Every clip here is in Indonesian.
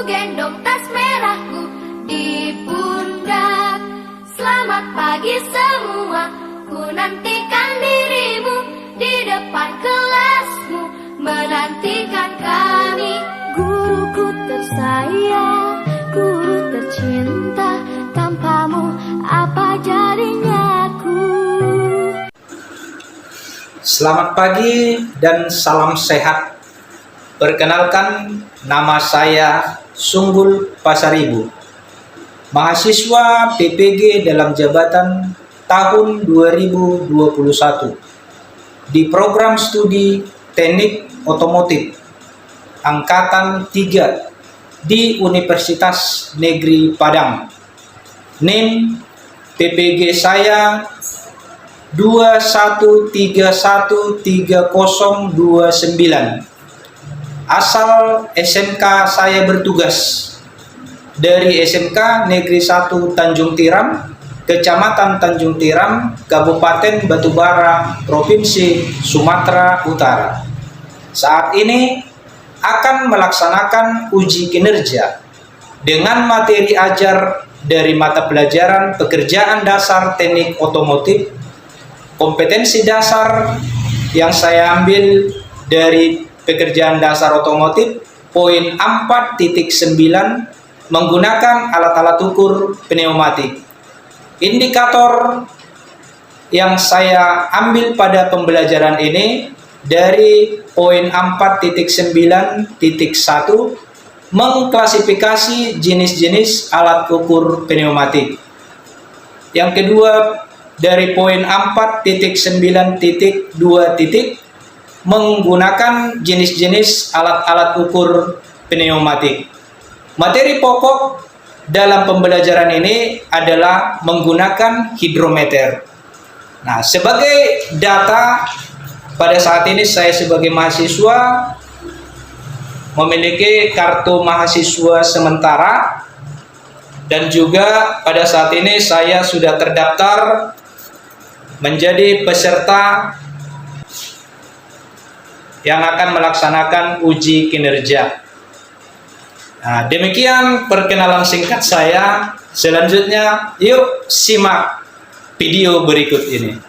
gendong tas merahku di pundak. Selamat pagi semua, ku nantikan dirimu di depan kelasmu, menantikan kami. Guruku tersayang, guru tercinta, tanpamu apa jadinya aku. Selamat pagi dan salam sehat. Perkenalkan, nama saya Sunggul Pasaribu, mahasiswa PPG dalam jabatan tahun 2021 di program studi Teknik Otomotif Angkatan 3 di Universitas Negeri Padang. NIM PPG saya 21313029. Asal SMK saya bertugas dari SMK Negeri 1 Tanjung Tiram, Kecamatan Tanjung Tiram, Kabupaten Batubara, Provinsi Sumatera Utara. Saat ini akan melaksanakan uji kinerja dengan materi ajar dari mata pelajaran Pekerjaan Dasar Teknik Otomotif. Kompetensi dasar yang saya ambil dari Pekerjaan Dasar Otomotif poin 4.9 menggunakan alat-alat ukur pneumatik. Indikator yang saya ambil pada pembelajaran ini dari poin 4.9.1 mengklasifikasi jenis-jenis alat ukur pneumatik. Yang kedua dari poin 4.9.2 menggunakan jenis-jenis alat-alat ukur pneumatik. Materi pokok dalam pembelajaran ini adalah menggunakan hidrometer. Nah, sebagai data, pada saat ini saya sebagai mahasiswa memiliki kartu mahasiswa sementara, dan juga pada saat ini saya sudah terdaftar menjadi peserta yang akan melaksanakan uji kinerja. Nah, demikian perkenalan singkat saya. Selanjutnya, yuk simak video berikut ini.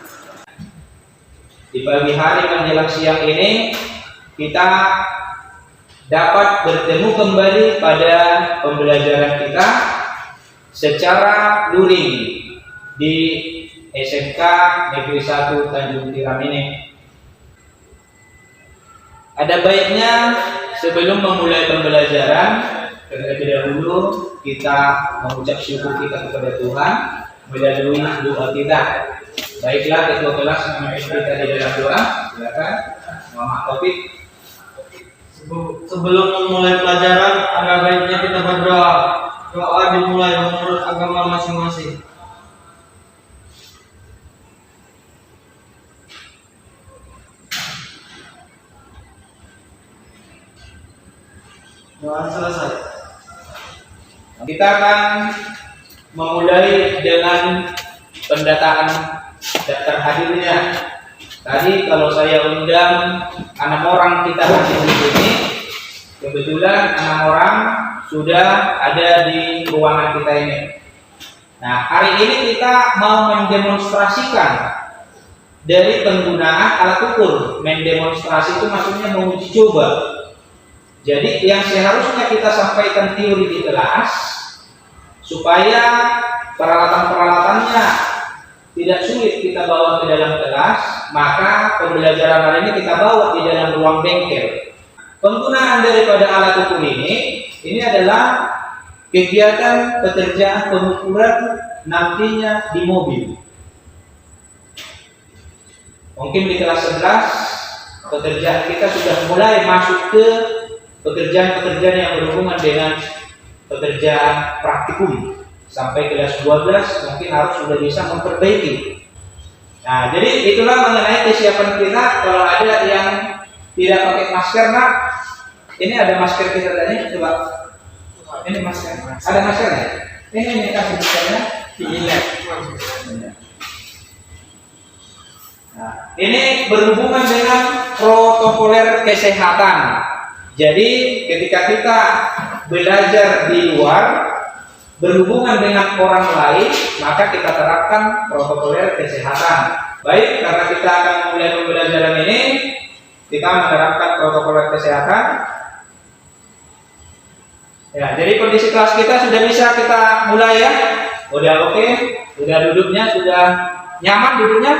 Di pagi hari menjelang siang ini, kita dapat bertemu kembali pada pembelajaran kita secara luring di SMK Negeri 1 Tanjung Tiram ini. Ada baiknya sebelum memulai pembelajaran, terlebih dahulu kita mengucap syukur kita kepada Tuhan melalui doa kita. Baiklah, ketua kelas memimpin kita di dalam doa. Silakan, Muhammad Taufik. Sebelum memulai pelajaran, ada baiknya kita berdoa. Doa dimulai menurut agama masing-masing. Doa selesai. Kita akan memulai dengan pendataan daftar hadirnya. Tadi kalau saya undang 6 orang kita hadir di sini, kebetulan 6 orang sudah ada di ruangan kita ini. Nah, hari ini kita mau mendemonstrasikan dari penggunaan alat ukur. Mendemonstrasi itu maksudnya menguji coba. Jadi yang seharusnya kita sampaikan teori di kelas supaya peralatan-peralatannya tidak sulit kita bawa ke dalam kelas, maka pembelajaran hari ini kita bawa di dalam ruang bengkel. Penggunaan daripada alat ukur ini adalah kegiatan pekerjaan pengukuran nantinya di mobil. Mungkin di kelas 11 pekerjaan kita sudah mulai masuk ke pekerjaan-pekerjaan yang berhubungan dengan pekerjaan praktikum. Sampai kelas 12 mungkin harus sudah bisa memperbaiki. Nah, jadi itulah mengenai kesiapan kita. Kalau ada yang tidak pakai masker, nah ini ada masker kita tadi, coba. Ini masker. Ada maskernya? Ini kasih maskernya. Ini. Nah, ini berhubungan dengan protokoler kesehatan. Jadi ketika kita belajar di luar, berhubungan dengan orang lain, maka kita terapkan protokol kesehatan. Baik, karena kita akan memulai pembelajaran ini, kita menerapkan protokol kesehatan. Ya, jadi kondisi kelas kita sudah bisa kita mulai ya. Udah oke, udah duduknya sudah nyaman duduknya.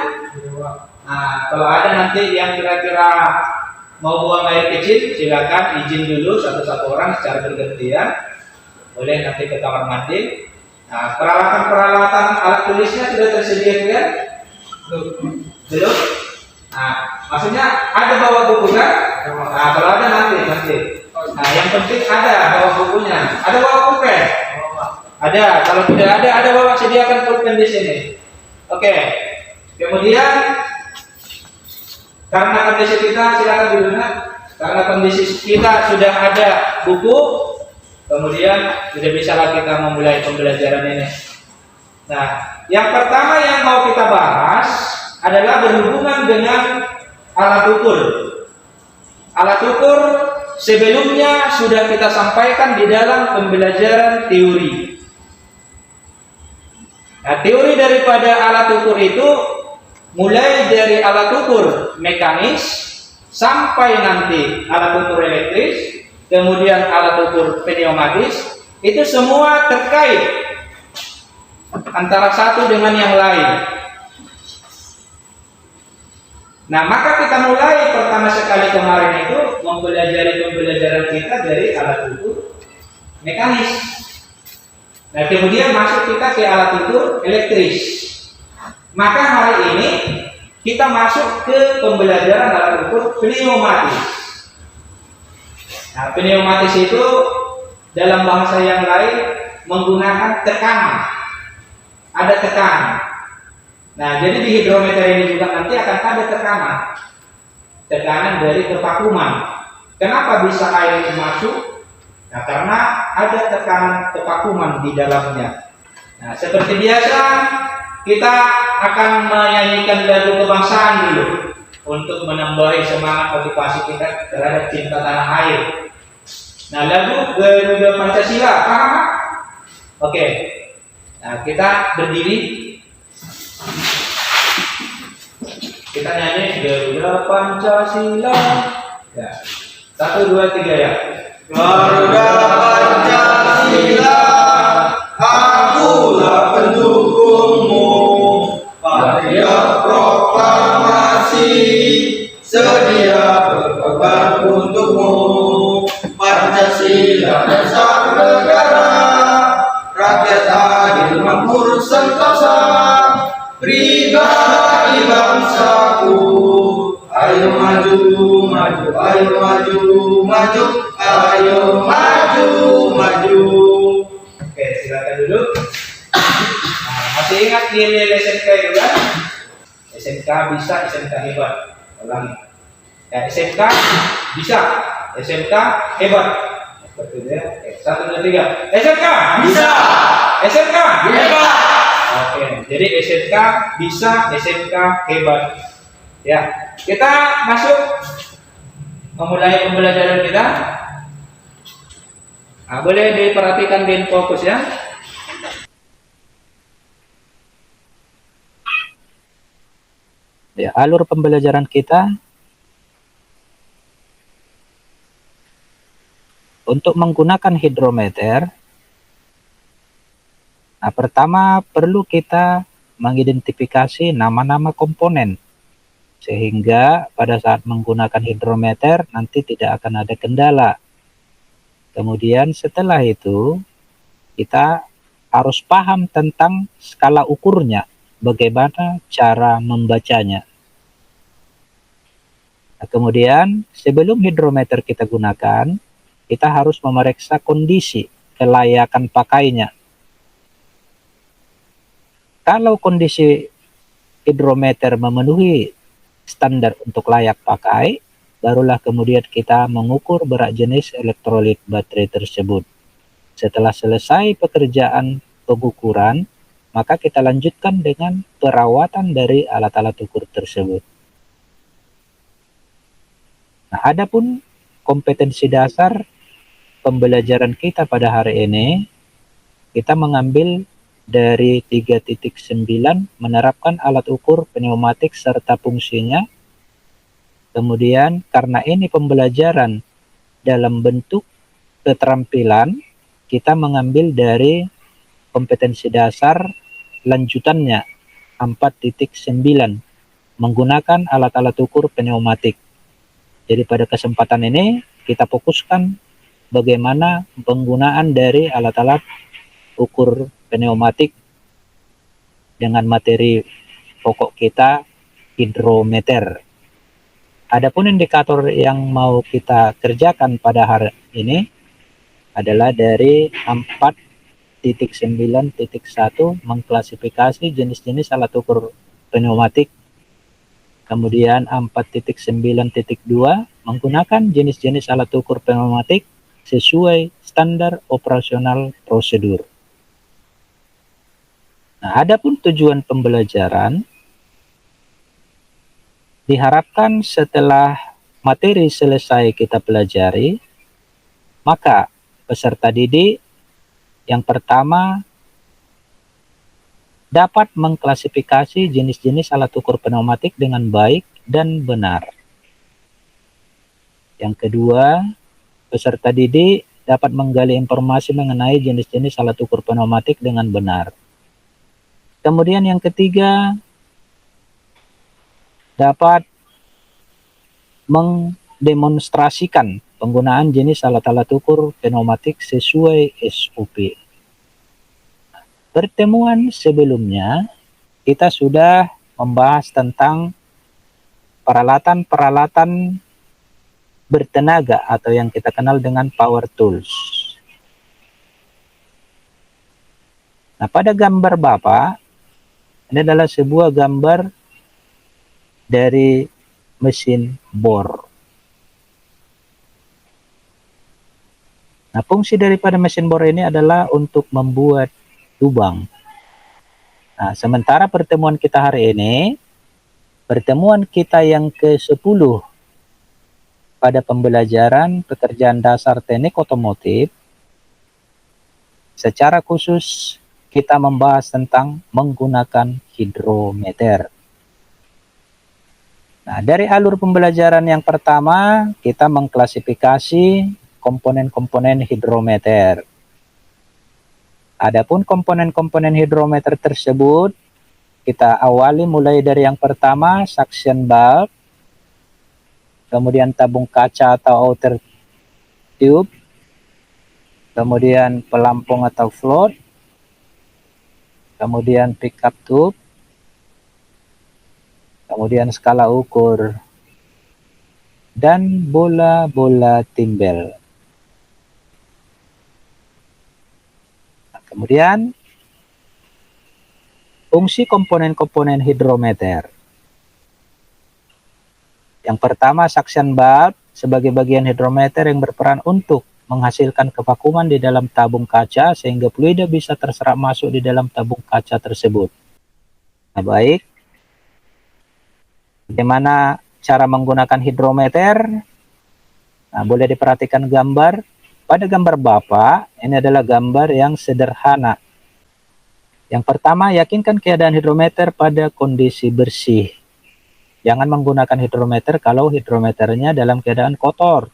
Nah, kalau ada nanti yang kira-kira mau buang air kecil, silakan izin dulu satu-satu orang secara bergantian. Boleh nanti ke kamar mandi. Nah, peralatan-peralatan alat tulisnya sudah tersedia ya? Belum? Nah, maksudnya ada bawa buku kan? Nah, kalau ada nanti. Nah, yang penting ada bawa bukunya. Ada bawa pulpen? Ada. Kalau tidak ada bawa, sediakan pulpen di sini. Oke. Kemudian karena kondisi kita, silakan didengar. Karena kondisi kita sudah ada buku, kemudian sudah bisalah kita memulai pembelajaran ini. Nah, yang pertama yang mau kita bahas adalah berhubungan dengan alat ukur. Alat ukur sebelumnya sudah kita sampaikan di dalam pembelajaran teori. Nah, teori daripada alat ukur itu mulai dari alat ukur mekanis sampai nanti alat ukur elektris, kemudian alat ukur pneumatis, itu semua terkait antara satu dengan yang lain. Nah, maka kita mulai pertama sekali kemarin itu mempelajari pembelajaran kita dari alat ukur mekanis. Nah, kemudian masuk kita ke alat ukur elektris. Maka hari ini kita masuk ke pembelajaran alat ukur pneumatis. Nah, pneumatis itu dalam bahasa yang lain menggunakan tekanan. Ada tekanan. Nah, jadi di hidrometer ini juga nanti akan ada tekanan. Tekanan dari kevakuman. Kenapa bisa air ini masuk? Nah, karena ada tekanan kevakuman di dalamnya. Nah, seperti biasa kita akan menyanyikan lagu kebangsaan dulu untuk menambahi semangat motivasi kita terhadap cinta tanah air. Nah, lagu Garuda Pancasila, paham? Oke. Nah, kita berdiri. Kita nyanyi Garuda Pancasila. Ya. 1, 2, 3 ya. Garuda Pancasila, akulah pendukungmu. Patriot proklamasi, sedia berkorban untukmu. Pancasila dasar negara, rakyat adil makmur sentosa, pribadi bangsaku. Ayo maju, maju, ayo maju, maju, ayo maju, maju. Oke, silakan duduk. Nah, masih ingat nilai SMK itu kan? SMK bisa, SMK hebat. Ulangi. Ya, SMK bisa, SMK hebat. Seperti itu ya. Oke, 1, 2, 3. SMK Bisa. SMK Hebat. Oke, jadi SMK bisa, SMK hebat. Ya, kita masuk memulai pembelajaran kita. Nah, boleh diperhatikan di fokus ya. Ya, alur pembelajaran kita untuk menggunakan hidrometer. Nah, pertama perlu kita mengidentifikasi nama-nama komponen sehingga pada saat menggunakan hidrometer nanti tidak akan ada kendala. Kemudian setelah itu kita harus paham tentang skala ukurnya, bagaimana cara membacanya. Nah, kemudian sebelum hidrometer kita gunakan, kita harus memeriksa kondisi kelayakan pakainya. Kalau kondisi hidrometer memenuhi standar untuk layak pakai, barulah kemudian kita mengukur berat jenis elektrolit baterai tersebut. Setelah selesai pekerjaan pengukuran, maka kita lanjutkan dengan perawatan dari alat-alat ukur tersebut. Nah, adapun kompetensi dasar pembelajaran kita pada hari ini, kita mengambil dari 3.9 menerapkan alat ukur pneumatik serta fungsinya. Kemudian karena ini pembelajaran dalam bentuk keterampilan, kita mengambil dari kompetensi dasar lanjutannya 4.9 menggunakan alat-alat ukur pneumatik. Jadi pada kesempatan ini kita fokuskan bagaimana penggunaan dari alat-alat ukur pneumatik dengan materi pokok kita hidrometer. Adapun indikator yang mau kita kerjakan pada hari ini adalah dari 4.9.1 mengklasifikasi jenis-jenis alat ukur pneumatik. Kemudian 4.9.2 menggunakan jenis-jenis alat ukur pneumatik sesuai standar operasional prosedur. Nah, adapun tujuan pembelajaran diharapkan setelah materi selesai kita pelajari, maka peserta didik yang pertama dapat mengklasifikasi jenis-jenis alat ukur pneumatik dengan baik dan benar. Yang kedua, peserta didik dapat menggali informasi mengenai jenis-jenis alat ukur pneumatik dengan benar. Kemudian yang ketiga, dapat mendemonstrasikan penggunaan jenis alat-alat ukur pneumatik sesuai SOP. Pertemuan sebelumnya, kita sudah membahas tentang peralatan-peralatan bertenaga atau yang kita kenal dengan power tools. Nah, pada gambar Bapak, ini adalah sebuah gambar dari mesin bor. Nah, fungsi daripada mesin bor ini adalah untuk membuat lubang. Nah, sementara pertemuan kita hari ini, pertemuan kita yang ke-10 pada pembelajaran pekerjaan dasar teknik otomotif, secara khusus kita membahas tentang menggunakan hidrometer. Nah, dari alur pembelajaran yang pertama, kita mengklasifikasi komponen-komponen hidrometer. Adapun komponen-komponen hidrometer tersebut, kita awali mulai dari yang pertama, suction valve, kemudian tabung kaca atau outer tube, kemudian pelampung atau float, kemudian pickup tube, kemudian skala ukur, dan bola-bola timbel. Kemudian, fungsi komponen-komponen hidrometer. Yang pertama, suction valve sebagai bagian hidrometer yang berperan untuk menghasilkan kevakuman di dalam tabung kaca sehingga fluida bisa terserap masuk di dalam tabung kaca tersebut. Nah, baik. Bagaimana cara menggunakan hidrometer? Nah, boleh diperhatikan gambar. Pada gambar Bapak, ini adalah gambar yang sederhana. Yang pertama, yakinkan keadaan hidrometer pada kondisi bersih. Jangan menggunakan hidrometer kalau hidrometernya dalam keadaan kotor.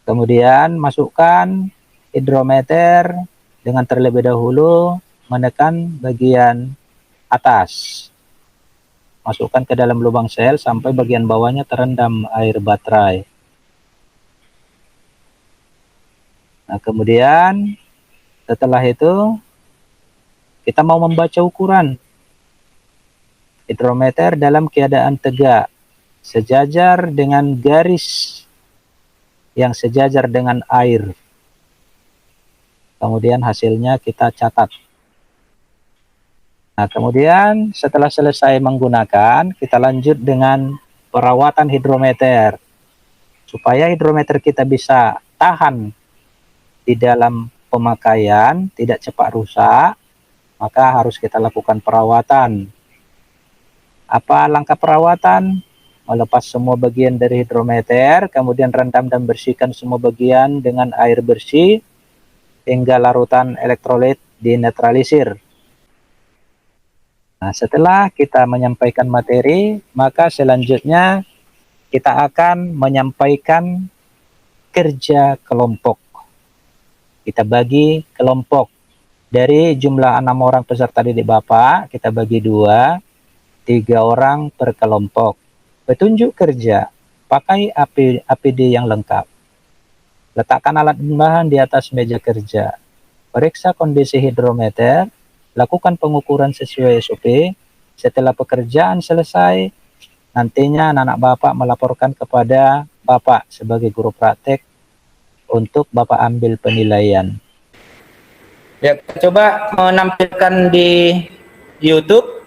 Kemudian, masukkan hidrometer dengan terlebih dahulu menekan bagian atas. Masukkan ke dalam lubang sel sampai bagian bawahnya terendam air baterai. Nah, kemudian setelah itu kita mau membaca ukuran hidrometer dalam keadaan tegak, sejajar dengan garis yang sejajar dengan air. Kemudian hasilnya kita catat. Nah, kemudian setelah selesai menggunakan, kita lanjut dengan perawatan hidrometer. Supaya hidrometer kita bisa tahan di dalam pemakaian, tidak cepat rusak, maka harus kita lakukan perawatan. Apa langkah perawatan? melepas semua bagian dari hidrometer, kemudian rendam dan bersihkan semua bagian dengan air bersih hingga larutan elektrolit dinetralisir. Nah, setelah kita menyampaikan materi, maka selanjutnya kita akan menyampaikan kerja kelompok. Kita bagi kelompok. Dari jumlah 6 orang peserta didik Bapak, kita bagi 2, 3 orang per kelompok. Petunjuk kerja, pakai APD yang lengkap. Letakkan alat bahan di atas meja kerja. Periksa kondisi hidrometer, lakukan pengukuran sesuai SOP. Setelah pekerjaan selesai, nantinya anak-anak Bapak melaporkan kepada Bapak sebagai guru praktek untuk Bapak ambil penilaian. Ya, kita coba menampilkan di YouTube.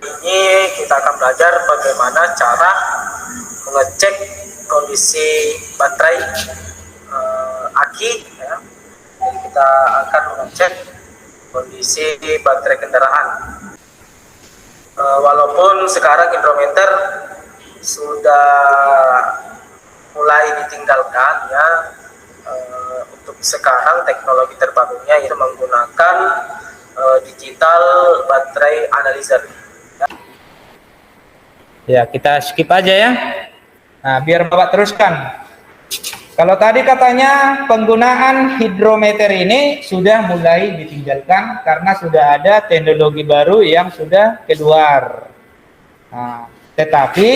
Ini kita akan belajar bagaimana cara mengecek kondisi baterai aki. Ya. Jadi kita akan mengecek kondisi baterai kendaraan. Walaupun sekarang hidrometer sudah mulai ditinggalkan, ya, untuk sekarang teknologi terbarunya itu menggunakan digital baterai analyzer. Ya, kita skip aja ya. Nah, biar Bapak teruskan. Kalau tadi katanya penggunaan hidrometer ini sudah mulai ditinggalkan karena sudah ada teknologi baru yang sudah keluar. Nah, tetapi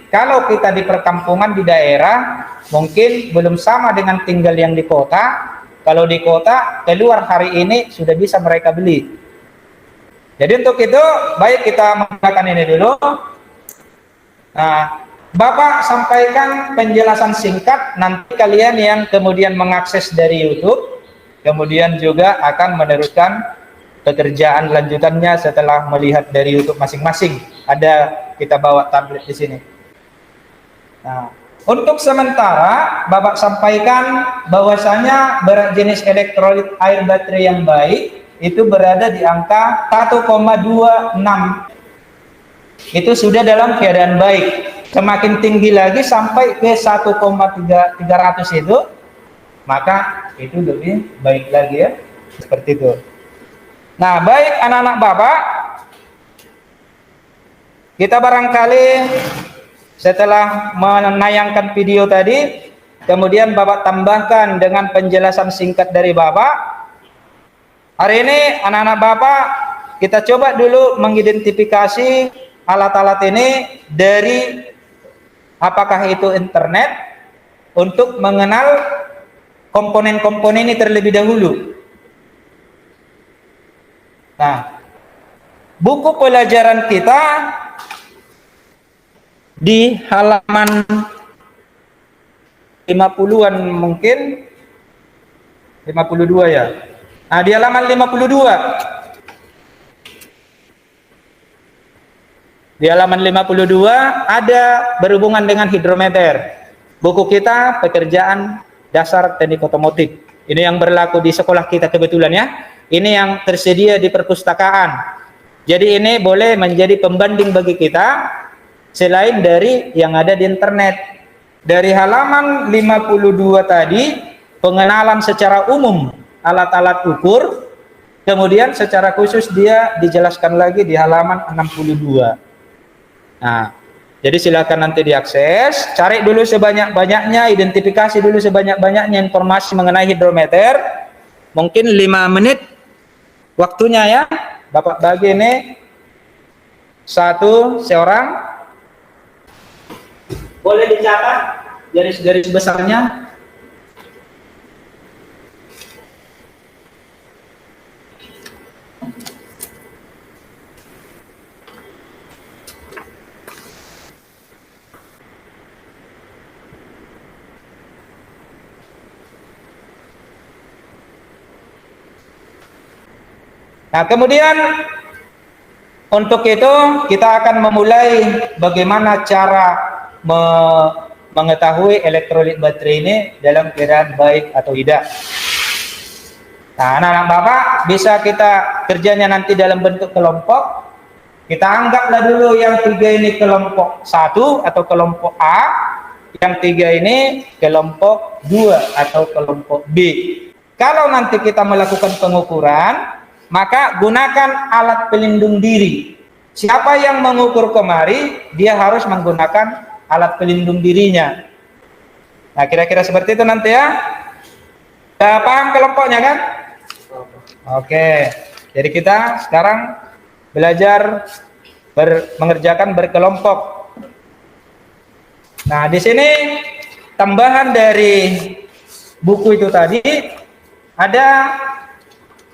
kalau kita di perkampungan di daerah mungkin belum sama dengan tinggal yang di kota. Kalau di kota keluar hari ini sudah bisa mereka beli. Jadi untuk itu baik kita menggunakan ini dulu. Nah, Bapak sampaikan penjelasan singkat, nanti kalian yang kemudian mengakses dari YouTube, kemudian juga akan meneruskan pekerjaan lanjutannya setelah melihat dari YouTube masing-masing. Ada kita bawa tablet di sini. Nah, untuk sementara Bapak sampaikan bahwasanya berat jenis elektrolit air baterai yang baik itu berada di angka 1,26. Itu sudah dalam keadaan baik. Semakin tinggi lagi sampai ke 1,300 itu, maka itu lebih baik lagi ya. Seperti itu. Nah, baik anak-anak Bapak, kita barangkali setelah menayangkan video tadi, kemudian Bapak tambahkan dengan penjelasan singkat dari Bapak. Hari ini anak-anak Bapak, kita coba dulu mengidentifikasi alat-alat ini dari apakah itu internet untuk mengenal komponen-komponen ini terlebih dahulu. Nah, buku pelajaran kita di halaman 50-an mungkin 52 ya. Nah, di halaman 52. Di halaman 52 ada berhubungan dengan hidrometer. Buku kita pekerjaan dasar teknik otomotif. Ini yang berlaku di sekolah kita kebetulan ya. Ini yang tersedia di perpustakaan. Jadi ini boleh menjadi pembanding bagi kita selain dari yang ada di internet. Dari halaman 52 tadi pengenalan secara umum alat-alat ukur. Kemudian secara khusus dia dijelaskan lagi di halaman 62. Nah, jadi silakan nanti diakses, cari dulu sebanyak-banyaknya, identifikasi dulu sebanyak-banyaknya informasi mengenai hidrometer. Mungkin 5 menit waktunya ya. Bapak bagi ini satu seorang. Boleh dicatat garis-garis besarnya. Nah, kemudian untuk itu kita akan memulai bagaimana cara mengetahui elektrolit baterai ini dalam keadaan baik atau tidak. Nah, anak-anak Bapak bisa kita kerjanya nanti dalam bentuk kelompok. Kita anggaplah dulu yang 3 ini kelompok 1 atau kelompok A, yang 3 ini kelompok 2 atau kelompok B. Kalau nanti kita melakukan pengukuran, maka gunakan alat pelindung diri. Siapa yang mengukur kemari, dia harus menggunakan alat pelindung dirinya. Nah, kira-kira seperti itu nanti ya. Sudah paham kelompoknya kan? Oke, jadi kita sekarang belajar mengerjakan berkelompok. Nah, di sini tambahan dari buku itu tadi ada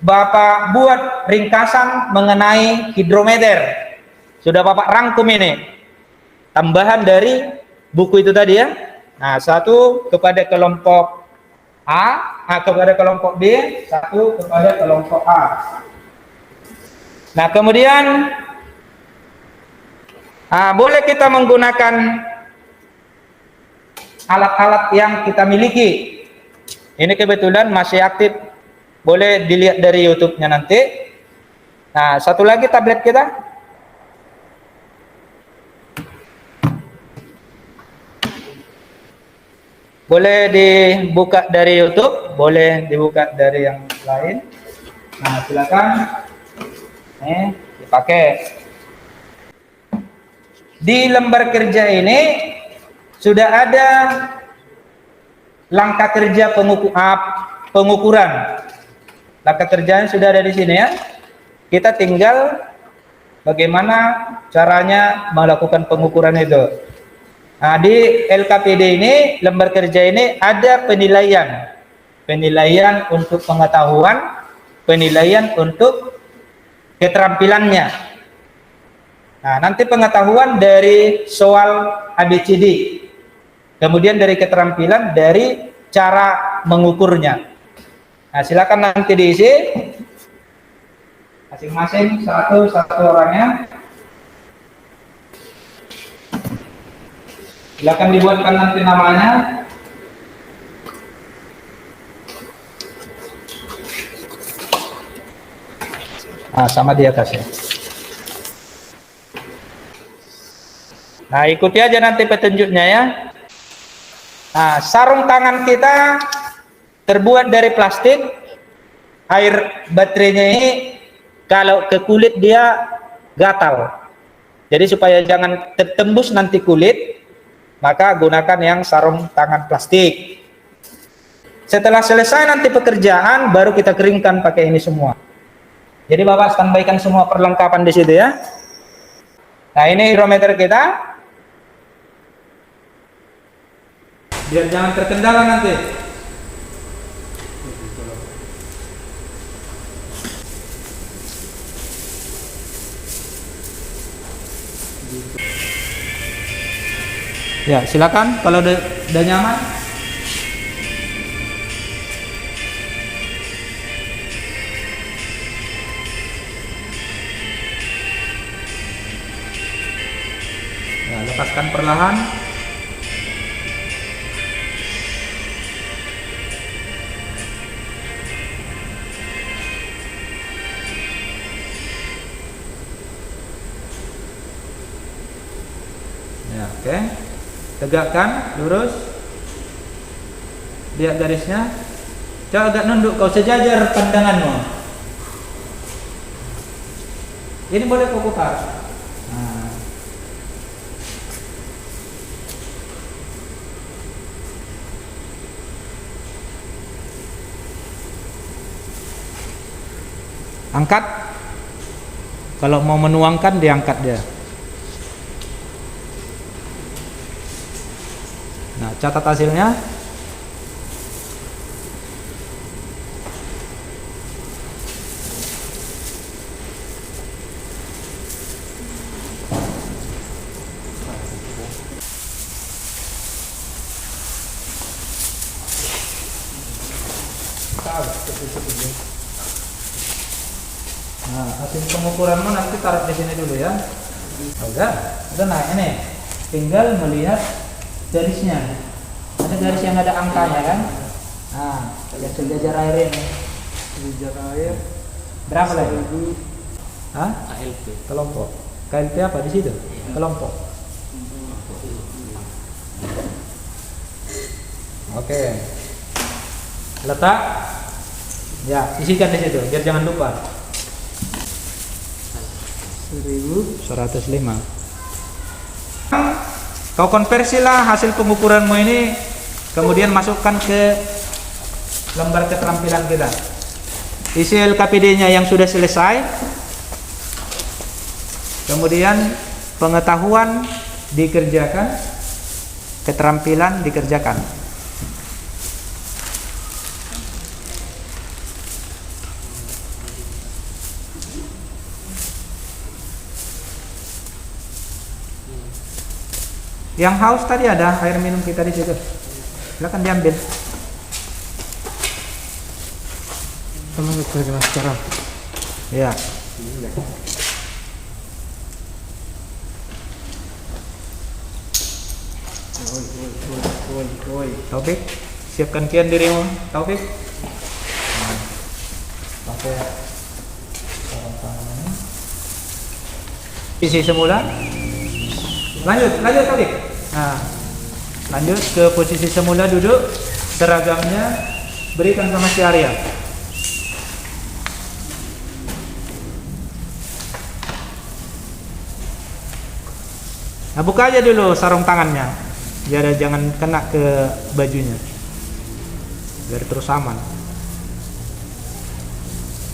Bapak buat ringkasan mengenai hidrometer. Sudah Bapak rangkum ini. Tambahan dari buku itu tadi ya. Nah, 1 kepada kelompok A, kepada kelompok B, 1 kepada kelompok A. Nah, kemudian boleh kita menggunakan alat-alat yang kita miliki. Ini kebetulan masih aktif, boleh dilihat dari YouTube-nya nanti. Nah, satu lagi tablet kita. Boleh dibuka dari YouTube, boleh dibuka dari yang lain. Nah, silakan. Dipakai. Di lembar kerja ini sudah ada langkah kerja pengukuran. Langkah kerjanya sudah ada di sini ya. Kita tinggal bagaimana caranya melakukan pengukuran itu. Nah, di LKPD ini, lembar kerja ini ada penilaian. Penilaian untuk pengetahuan, penilaian untuk keterampilannya. Nah, nanti pengetahuan dari soal ABCD. Kemudian dari keterampilan, dari cara mengukurnya. Nah, silakan nanti diisi. Masing-masing satu orangnya. Silakan dibuatkan nanti namanya. Sama di atas ya. Nah, ikuti aja nanti petunjuknya ya. Nah, sarung tangan kita terbuat dari plastik. Air baterainya ini kalau ke kulit dia gatal. Jadi supaya jangan tertembus nanti kulit, maka gunakan yang sarung tangan plastik. Setelah selesai nanti pekerjaan, baru kita keringkan pakai ini semua. Jadi Bapak standbykan semua perlengkapan di situ ya. Nah, ini hidrometer kita. Biar jangan terkendala nanti. Ya, silakan kalau udah nyaman. Ya, lepaskan perlahan. Ya, oke. Tegakkan, lurus. Lihat garisnya. Coba agak nunduk, kau sejajar pandanganmu. Ini boleh kau putar. Nah. Angkat. Kalau mau menuangkan, diangkat dia. Nah, catat hasilnya. Nah, hasil pengukuranmu nanti taruh di sini dulu ya. Udah naik ini. Tinggal melihat garisnya. Ada garis yang ada angkanya kan? Nah, sejajar air ini. Wijaya Berapa lagi? 1000 Hah? ALP. Kelompok. KLP apa di situ? Kelompok. Oke. Letak. Ya, isikan di situ biar jangan lupa. 105. Kau konversilah hasil pengukuranmu ini, kemudian masukkan ke lembar keterampilan kita. Isi LKPD-nya yang sudah selesai. Kemudian pengetahuan dikerjakan, keterampilan dikerjakan. Yang haus tadi ada air minum kita di situ. Silakan diambil. Tolong kerja sekarang. Ya. Taufik, siapkan kian dirimu, Taufik. Pakai sarung tangan ini. Isi semula. Lanjut Taufik. Nah, lanjut ke posisi semula, duduk. Seragamnya berikan sama si Arya. Nah, buka aja dulu sarung tangannya, biar jangan kena ke bajunya, biar terus aman.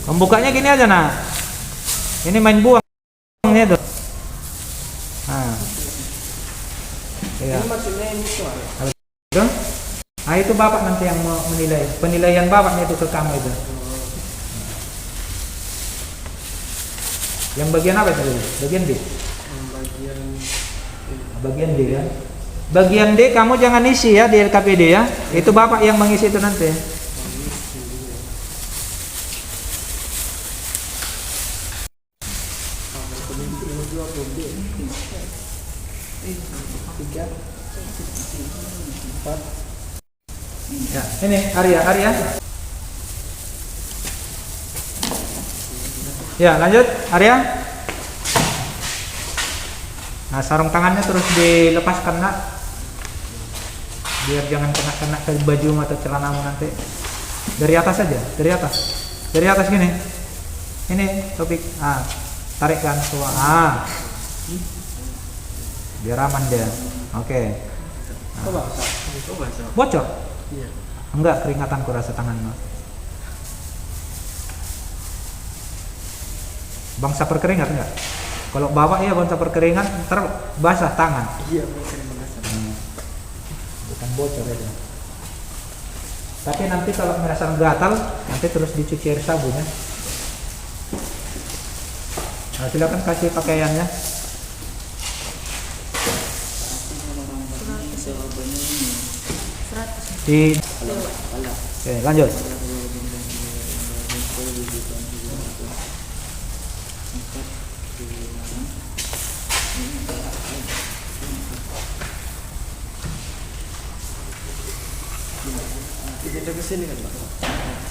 Membukanya gini aja, nah. Ini main buangnya tuh. Nah, ya. Itu? Nah, itu bapak nanti yang mau menilai. Penilaian bapaknya itu ke kamu itu. Yang bagian apa itu? Bagian D. Bagian D ya. Bagian D kamu jangan isi ya di LKPD ya. Itu bapak yang mengisi itu nanti. Ya, ini Arya. Ya, lanjut Arya. Nah, sarung tangannya terus dilepaskan, nak, biar jangan kena ke baju atau celanamu nanti. Dari atas saja, dari atas gini. Ini topik. Ah, tarikkan semua. Ah, biar aman dia. Oke. Nah. Bocor? Iya. Enggak, keringatan ku rasa tanganmu. Bangsa perkeringat enggak? Kalau bapak ya bangsa perkeringat, ntar basah tangan. Iya, bukan. Bukan bocor aja. Tapi nanti kalau merasa gatal, nanti terus dicuci air sabun ya. Nah, silakan kasih pakaiannya. Di. Oke, lanjut.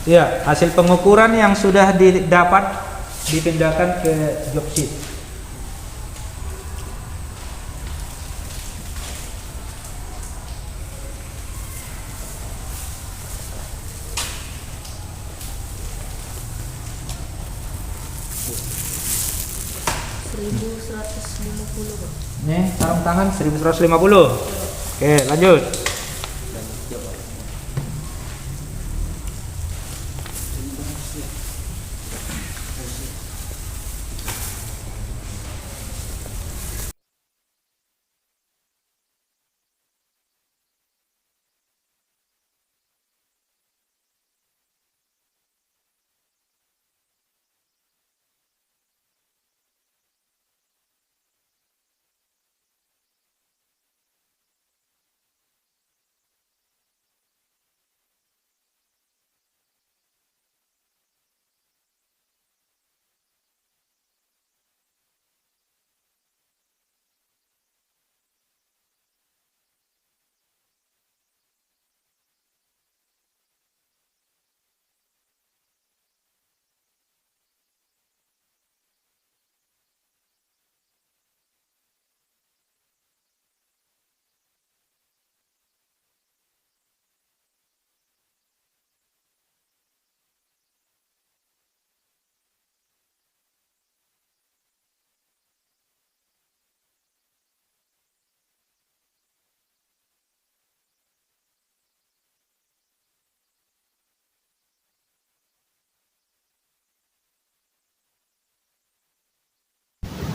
Ya, hasil pengukuran yang sudah didapat dipindahkan ke job sheet. Nih, sarung tangan 1150. Oke, lanjut.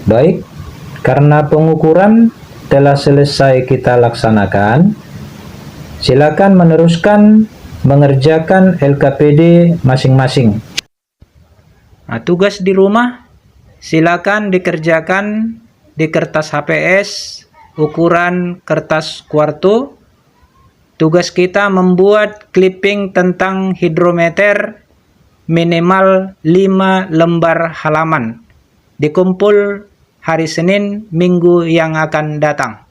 Baik, karena pengukuran telah selesai kita laksanakan, silakan meneruskan mengerjakan LKPD masing-masing. Nah, tugas di rumah silakan dikerjakan di kertas HPS ukuran kertas kuarto. Tugas kita membuat clipping tentang hidrometer minimal 5 lembar halaman. Dikumpul hari Senin minggu yang akan datang.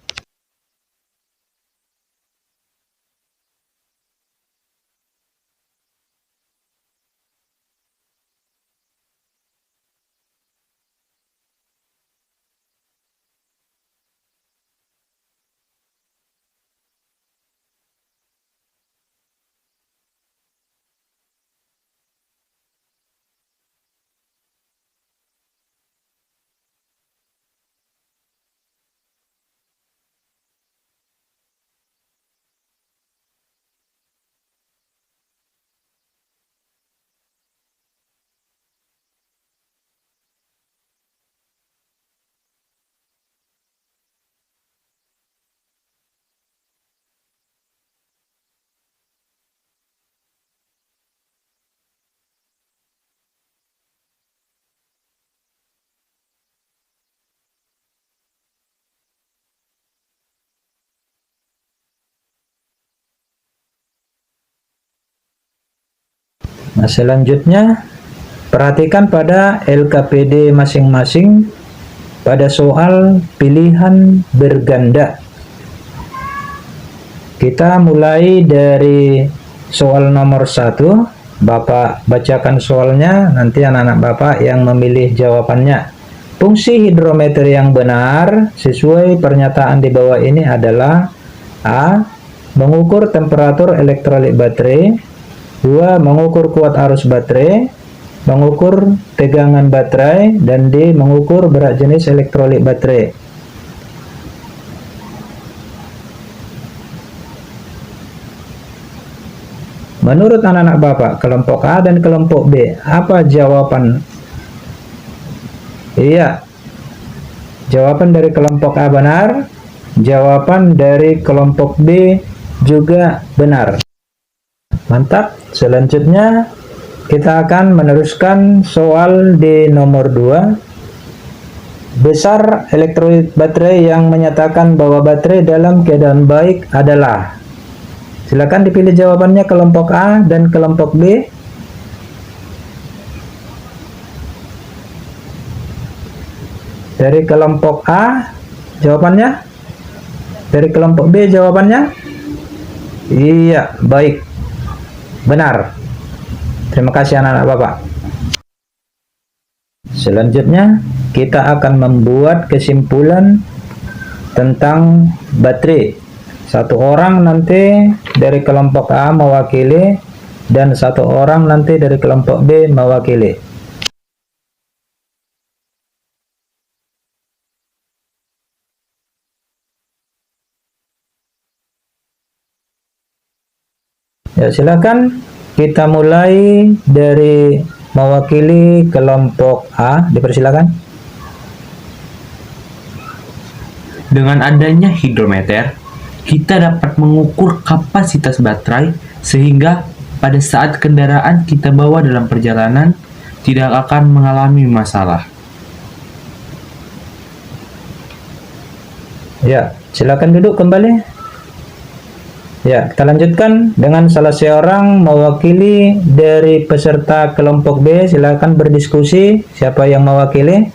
Nah, selanjutnya perhatikan pada LKPD masing-masing pada soal pilihan berganda. Kita mulai dari soal nomor 1. Bapak bacakan soalnya, nanti anak-anak Bapak yang memilih jawabannya. Fungsi hidrometer yang benar sesuai pernyataan di bawah ini adalah A. Mengukur temperatur elektrolit baterai. 2. Mengukur kuat arus baterai, mengukur tegangan baterai, dan D. Mengukur berat jenis elektrolit baterai. Menurut anak-anak Bapak, kelompok A dan kelompok B, apa jawaban? Iya, jawaban dari kelompok A benar, jawaban dari kelompok B juga benar. Mantap. Selanjutnya kita akan meneruskan soal di nomor 2. Besar elektrolit baterai yang menyatakan bahwa baterai dalam keadaan baik adalah. Silakan dipilih jawabannya kelompok A dan kelompok B. Dari kelompok A jawabannya, dari kelompok B jawabannya. Iya, baik. Benar. Terima kasih anak-anak Bapak. Selanjutnya kita akan membuat kesimpulan tentang baterai. Satu orang nanti dari kelompok A mewakili dan satu orang nanti dari kelompok B mewakili. Ya, silakan kita mulai dari mewakili kelompok A, dipersilakan. Dengan adanya hidrometer, kita dapat mengukur kapasitas baterai sehingga pada saat kendaraan kita bawa dalam perjalanan tidak akan mengalami masalah. Ya, silakan duduk kembali. Ya, kita lanjutkan dengan salah seorang mewakili dari peserta kelompok B. Silakan berdiskusi. Siapa yang mewakili?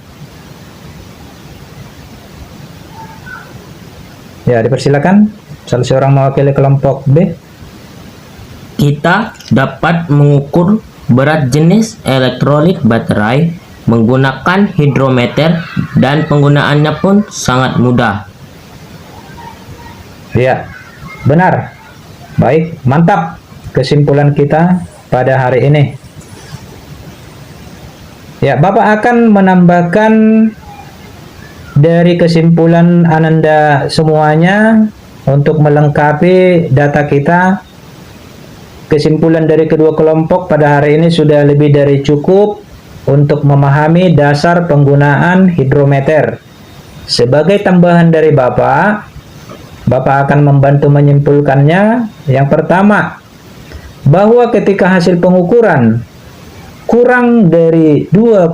Ya, dipersilakan. Salah seorang mewakili kelompok B. Kita dapat mengukur berat jenis elektrolit baterai menggunakan hidrometer dan penggunaannya pun sangat mudah. Ya, benar. Baik, mantap kesimpulan kita pada hari ini. Ya, Bapak akan menambahkan dari kesimpulan Ananda semuanya untuk melengkapi data kita. Kesimpulan dari kedua kelompok pada hari ini sudah lebih dari cukup untuk memahami dasar penggunaan hidrometer. Sebagai tambahan dari Bapak akan membantu menyimpulkannya. Yang pertama, bahwa ketika hasil pengukuran kurang dari 2,6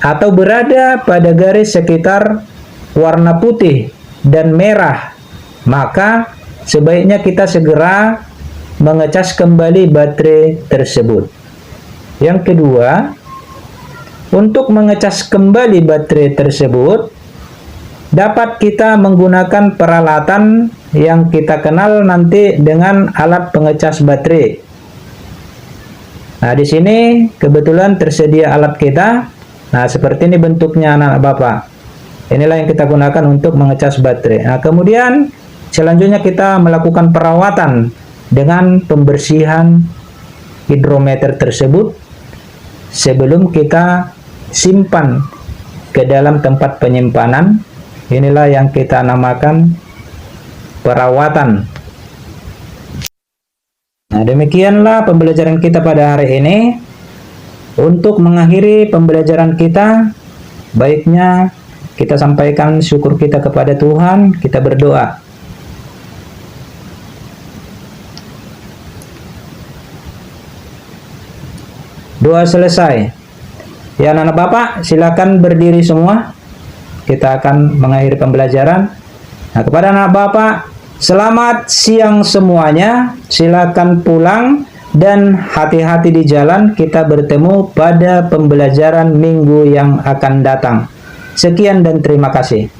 atau berada pada garis sekitar warna putih dan merah, maka sebaiknya kita segera mengecas kembali baterai tersebut. Yang kedua, untuk mengecas kembali baterai tersebut dapat kita menggunakan peralatan yang kita kenal nanti dengan alat pengecas baterai. Nah, di sini kebetulan tersedia alat kita. Nah, seperti ini bentuknya anak-anak Bapak. Inilah yang kita gunakan untuk mengecas baterai. Nah, kemudian selanjutnya kita melakukan perawatan dengan pembersihan hidrometer tersebut sebelum kita simpan ke dalam tempat penyimpanan. Inilah yang kita namakan perawatan. Nah, demikianlah pembelajaran kita pada hari ini. Untuk mengakhiri pembelajaran kita, baiknya kita sampaikan syukur kita kepada Tuhan, kita berdoa. Doa selesai. Ya, anak-anak Bapak, silakan berdiri semua. Kita akan mengakhiri pembelajaran. Nah, kepada anak Bapak, selamat siang semuanya. Silakan pulang dan hati-hati di jalan. Kita bertemu pada pembelajaran minggu yang akan datang. Sekian dan terima kasih.